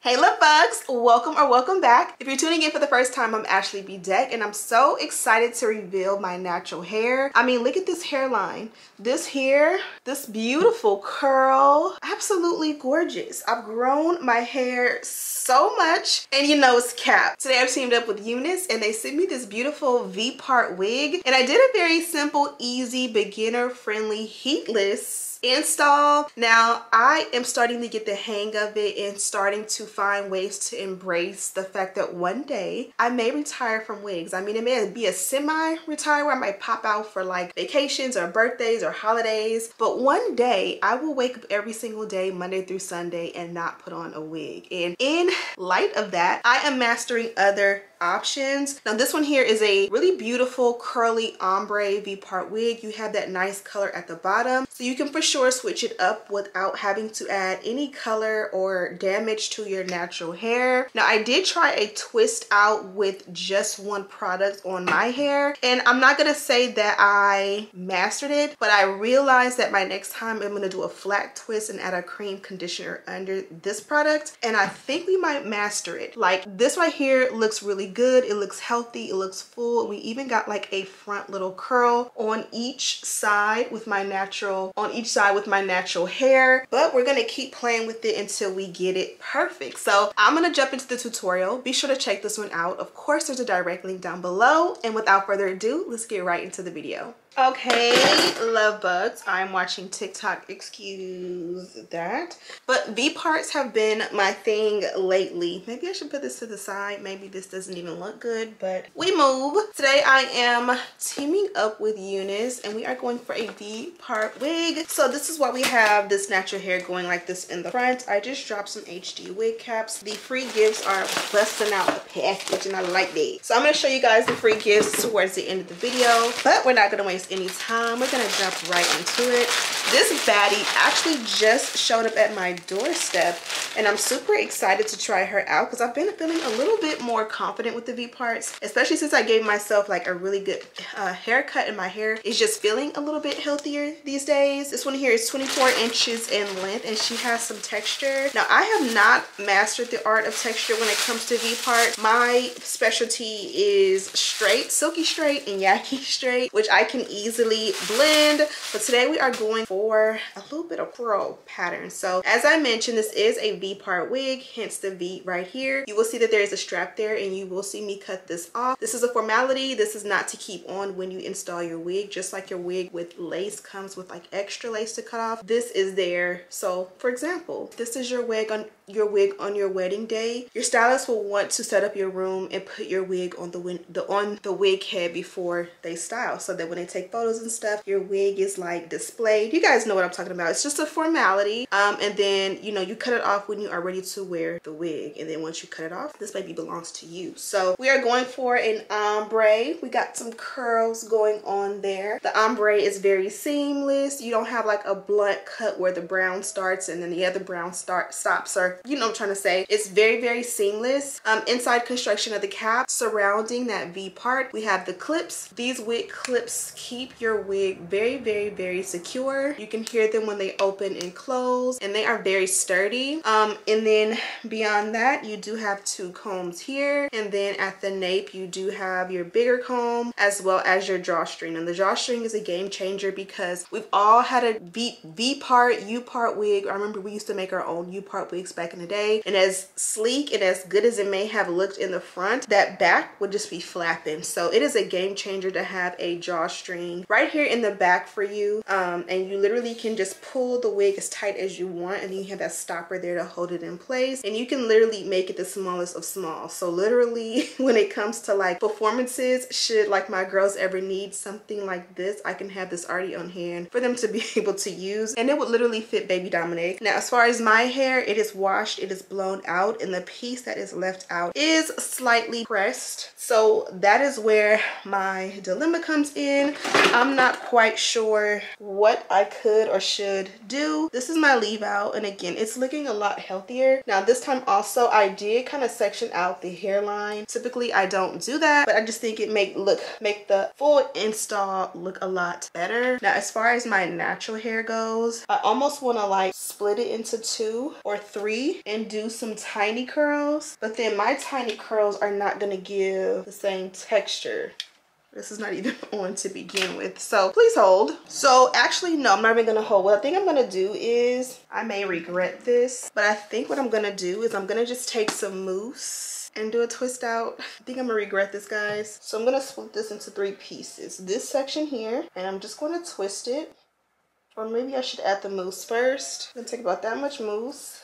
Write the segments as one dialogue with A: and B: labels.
A: Hey love bugs, welcome or welcome back. If you're tuning in for the first time, I'm Ashley Bedeck and I'm so excited to reveal my natural hair. I mean, look at this hairline. This here, this beautiful curl, absolutely gorgeous. I've grown my hair so much and you know it's capped. Today I've teamed up with Unice and they sent me this beautiful V-part wig and I did a very simple, easy, beginner friendly, heatless install. Now I am starting to get the hang of it and starting to find ways to embrace the fact that one day I may retire from wigs. I mean, it may be a semi-retire where I might pop out for like vacations or birthdays or holidays, but one day I will wake up every single day, Monday through Sunday, and not put on a wig. And in light of that, I am mastering other options. Now this one here is a really beautiful curly ombre V-part wig. You have that nice color at the bottom, so you can for sure switch it up without having to add any color or damage to your natural hair. Now I did try a twist out with just one product on my hair and I'm not gonna say that I mastered it, but I realized that my next time I'm gonna do a flat twist and add a cream conditioner under this product and I think we might master it. Like this right here looks really good, it looks healthy, it looks full. We even got like a front little curl on each side with my natural hair, but we're gonna keep playing with it until we get it perfect. So I'm gonna jump into the tutorial. Be sure to check this one out. Of course, there's a direct link down below, and without further ado, let's get right into the video. Okay, love bugs, I'm watching TikTok, excuse that, but V-parts have been my thing lately. Maybe I should put this to the side. Maybe this doesn't even look good, but we move. Today I am teaming up with Unice and we are going for a V-part wig. So this is why we have this natural hair going like this in the front. I just dropped some HD wig caps. The free gifts are busting out the package and I like that. So I'm going to show you guys the free gifts towards the end of the video, but we're not going to waste any time. We're gonna jump right into it. This baddie actually just showed up at my doorstep and I'm super excited to try her out because I've been feeling a little bit more confident with the V parts, especially since I gave myself like a really good haircut and my hair is just feeling a little bit healthier these days. This one here is 24 inches in length and she has some texture. Now I have not mastered the art of texture when it comes to V part. My specialty is straight, silky straight and yaki straight, which I can easily blend, but today we are going for a little bit of curl pattern. So as I mentioned, this is a V-part wig, hence the V right here. You will see that there is a strap there and you will see me cut this off. This is a formality. This is not to keep on when you install your wig, just like your wig with lace comes with like extra lace to cut off. This is there. So for example, this is your wig on your wedding day. Your stylist will want to set up your room and put your wig on the wig head before they style, so that when they take photos and stuff, your wig is like displayed. You guys know what I'm talking about. It's just a formality. And then you know you cut it off when you are ready to wear the wig, and then once you cut it off, this baby belongs to you. So we are going for an ombre. We got some curls going on there. The ombre is very seamless. You don't have like a blunt cut where the brown starts and then the other brown stops, or you know what I'm trying to say. It's very, very seamless. Inside construction of the cap surrounding that V part, we have the clips. These wig clips keep your wig very, very, very secure. You can hear them when they open and close, and they are very sturdy. And then beyond that, you do have two combs here, and then at the nape you do have your bigger comb as well as your drawstring. And the drawstring is a game changer because we've all had a V part, U part wig. I remember we used to make our own U part wigs back in the day, and as sleek and as good as it may have looked in the front, that back would just be flapping. So it is a game changer to have a drawstring right here in the back for you, and you literally can just pull the wig as tight as you want, and you have that stopper there to hold it in place, and you can literally make it the smallest of small. So literally when it comes to like performances, should like my girls ever need something like this, I can have this already on hand for them to be able to use, and it would literally fit baby Dominic. Now as far as my hair, it is washed, it is blown out, and the piece that is left out is slightly pressed. So that is where my dilemma comes in. I'm not quite sure what I could or should do. This is my leave out, and again, it's looking a lot healthier. Now this time also I did kind of section out the hairline. Typically I don't do that, but I just think it make the full install look a lot better. Now as far as my natural hair goes, I almost want to like split it into 2 or 3 dewy and do some tiny curls, but then my tiny curls are not gonna give the same texture. This is not even on to begin with, so please hold. So actually, no, I'm not even gonna hold. What I think I'm gonna do is, I may regret this, but I think what I'm gonna do is I'm gonna just take some mousse and do a twist out. I think I'm gonna regret this, guys. So I'm gonna split this into 3 pieces. This section here, and I'm just gonna twist it. Or maybe I should add the mousse first. I'm gonna take about that much mousse.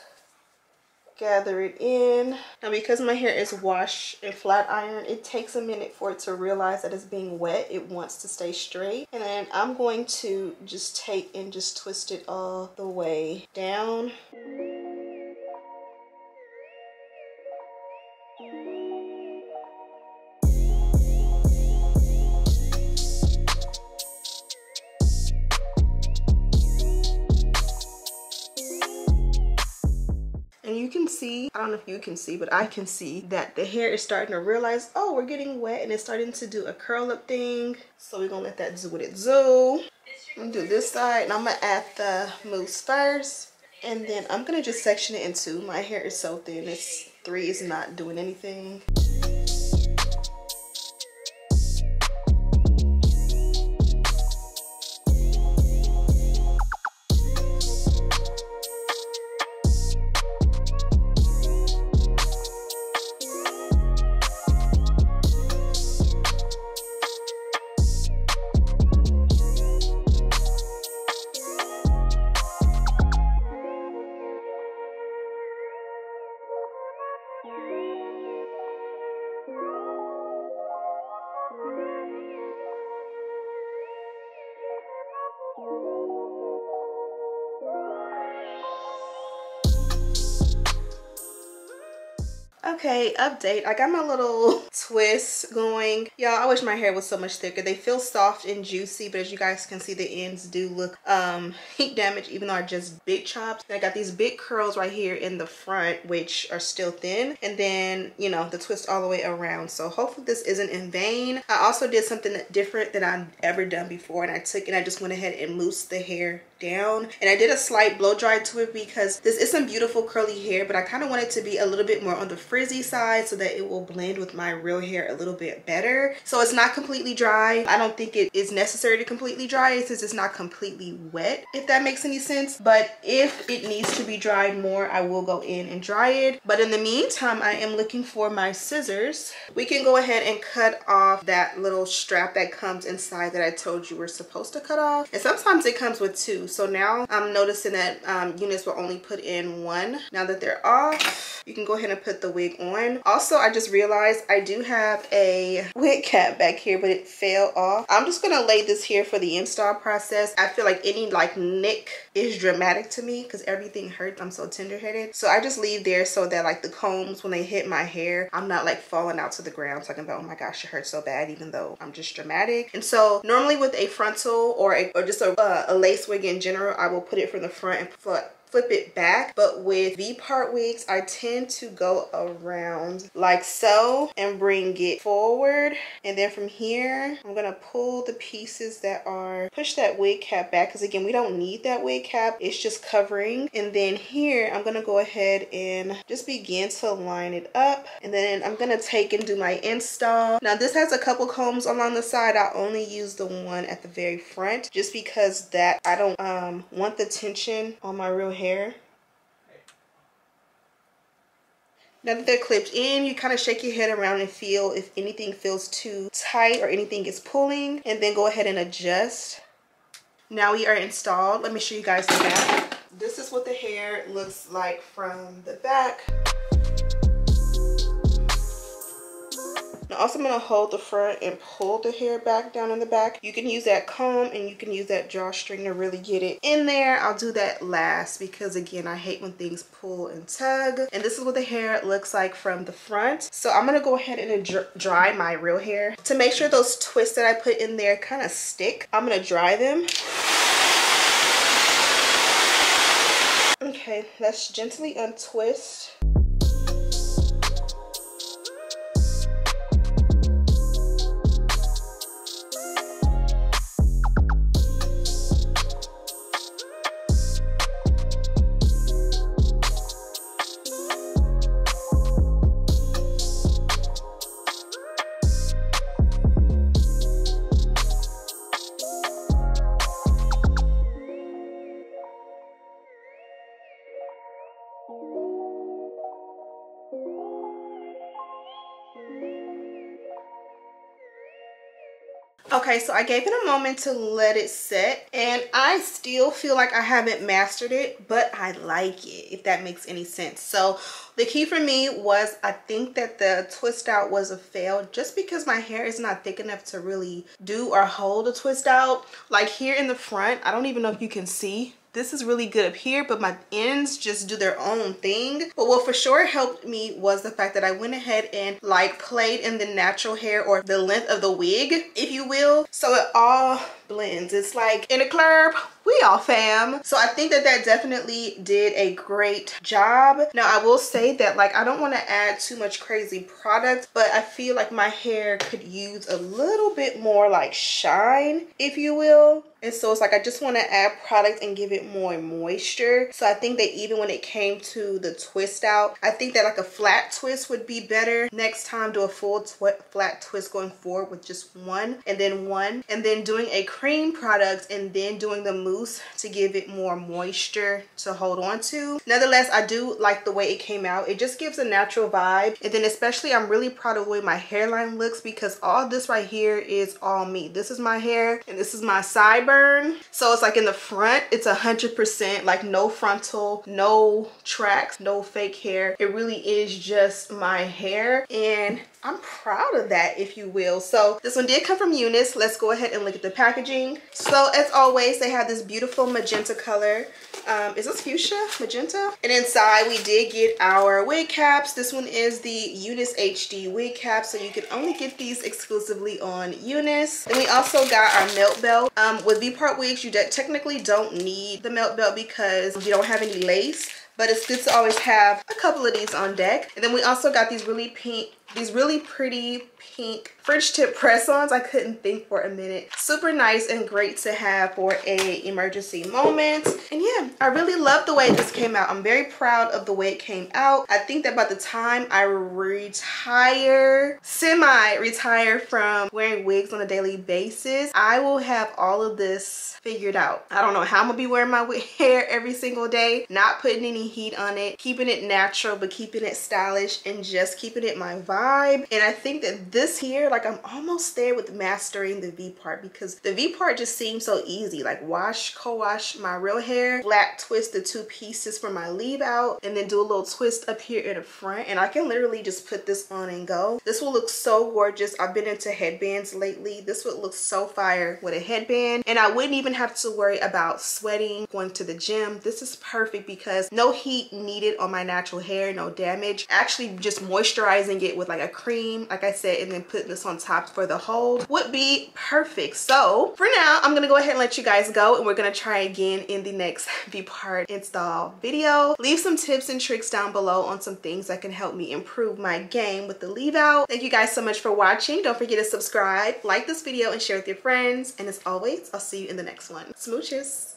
A: Gather it in. Now because my hair is washed and flat iron, it takes a minute for it to realize that it's being wet. It wants to stay straight. And then I'm going to just take and just twist it all the way down. And you can see, I don't know if you can see, but I can see that the hair is starting to realize, oh, we're getting wet, and it's starting to do a curl up thing. So we're gonna let that do what it do. I'm gonna do this side, and I'm gonna add the mousse first, and then I'm gonna just section it in 2. My hair is so thin, this 3 is not doing anything. Okay, update. I got my little twists going. Y'all, I wish my hair was so much thicker. They feel soft and juicy, but as you guys can see, the ends do look heat damage, even though I just big chopped. And I got these big curls right here in the front, which are still thin, and then, you know, the twist all the way around. So hopefully this isn't in vain. I also did something different than I've ever done before, and I just went ahead and moussed the hair down, and I did a slight blow dry to it because this is some beautiful curly hair, but I kind of want it to be a little bit more on the frizzy side so that it will blend with my real hair a little bit better. So it's not completely dry. I don't think it is necessary to completely dry it since it's not completely wet, if that makes any sense. But if it needs to be dried more, I will go in and dry it. But in the meantime, I am looking for my scissors. We can go ahead and cut off that little strap that comes inside that I told you we're supposed to cut off, and sometimes it comes with 2. So now I'm noticing that Unice will only put in 1. Now that they're off, you can go ahead and put the wig on. Also, I just realized I do have a wig cap back here, but it fell off. I'm just gonna lay this here for the install process. I feel like any nick is dramatic to me because everything hurts. I'm so tender-headed. So I just leave there so that like the combs, when they hit my hair, I'm not like falling out to the ground talking about, oh my gosh, it hurts so bad, even though I'm just dramatic. And so normally with a frontal or just a lace wig in general, I will put it from the front and flip it back. But with V-part wigs, I tend to go around like so and bring it forward, and then from here I'm gonna pull the pieces that are, push that wig cap back, because again, we don't need that wig cap, it's just covering. And then here I'm gonna go ahead and just begin to line it up, and then I'm gonna take and do my install. Now this has a couple combs along the side. I only use the one at the very front just because that I don't want the tension on my real hair. Now that they're clipped in, you kind of shake your head around and feel if anything feels too tight or anything is pulling, and then go ahead and adjust. Now we are installed. Let me show you guys the back. This is what the hair looks like from the back. Now also I'm going to hold the front and pull the hair back down in the back. You can use that comb and you can use that drawstring to really get it in there. I'll do that last because again, I hate when things pull and tug. And this is what the hair looks like from the front. So I'm going to go ahead and dry my real hair. To make sure those twists that I put in there kind of stick, I'm going to dry them. Okay, let's gently untwist. Okay, so I gave it a moment to let it set, and I still feel like I haven't mastered it, but I like it, if that makes any sense. So the key for me was, I think that the twist out was a fail just because my hair is not thick enough to really do or hold a twist out. Like here in the front, I don't even know if you can see. This is really good up here, but my ends just do their own thing. But what for sure helped me was the fact that I went ahead and like played in the natural hair, or the length of the wig, if you will. So it all blends. It's like in a club, we all fam. So I think that that definitely did a great job. Now I will say that like I don't want to add too much crazy product, but I feel like my hair could use a little bit more like shine, if you will. And so it's like I just want to add product and give it more moisture. So I think that even when it came to the twist out, I think that like a flat twist would be better. Next time, do a full flat twist going forward with just one, and then doing a cream product, and then doing the mousse to give it more moisture to hold on to. Nevertheless, I do like the way it came out. It just gives a natural vibe. And then especially I'm really proud of the way my hairline looks, because all this right here is all me. This is my hair and this is my sideburn. So it's like in the front, it's 100% like no frontal, no tracks, no fake hair. It really is just my hair, and I'm proud of that, if you will. So this one did come from Unice. Let's go ahead and look at the packaging. So as always, they have this beautiful magenta color. Is this fuchsia? Magenta? And inside we did get our wig caps. This one is the Unice HD wig cap, so you can only get these exclusively on Unice. And we also got our melt belt. With V-part wigs, you technically don't need the melt belt because you don't have any lace, but it's good to always have a couple of these on deck. And then we also got these really pretty pink French tip press-ons. I couldn't think for a minute. Super nice and great to have for a emergency moment. And yeah, I really love the way this came out. I'm very proud of the way it came out. I think that by the time I semi-retire from wearing wigs on a daily basis, I will have all of this figured out. I don't know how I'm gonna be wearing my hair every single day, not putting any heat on it, keeping it natural but keeping it stylish, and just keeping it my vibe. And I think that this here, like I'm almost there with mastering the V part, because the V part just seems so easy. Like co-wash my real hair, flat twist the two pieces for my leave out, and then do a little twist up here in the front, and I can literally just put this on and go. This will look so gorgeous. I've been into headbands lately. This would look so fire with a headband, and I wouldn't even have to worry about sweating, going to the gym. This is perfect because no heat needed on my natural hair, no damage. Actually just moisturizing it with like a cream, like I said, and then putting this on top for the hold would be perfect. So for now, I'm gonna go ahead and let you guys go, and we're gonna try again in the next V-part install video. Leave some tips and tricks down below on some things that can help me improve my game with the leave out. Thank you guys so much for watching. Don't forget to subscribe, like this video, and share with your friends. And as always, I'll see you in the next one. Smooches.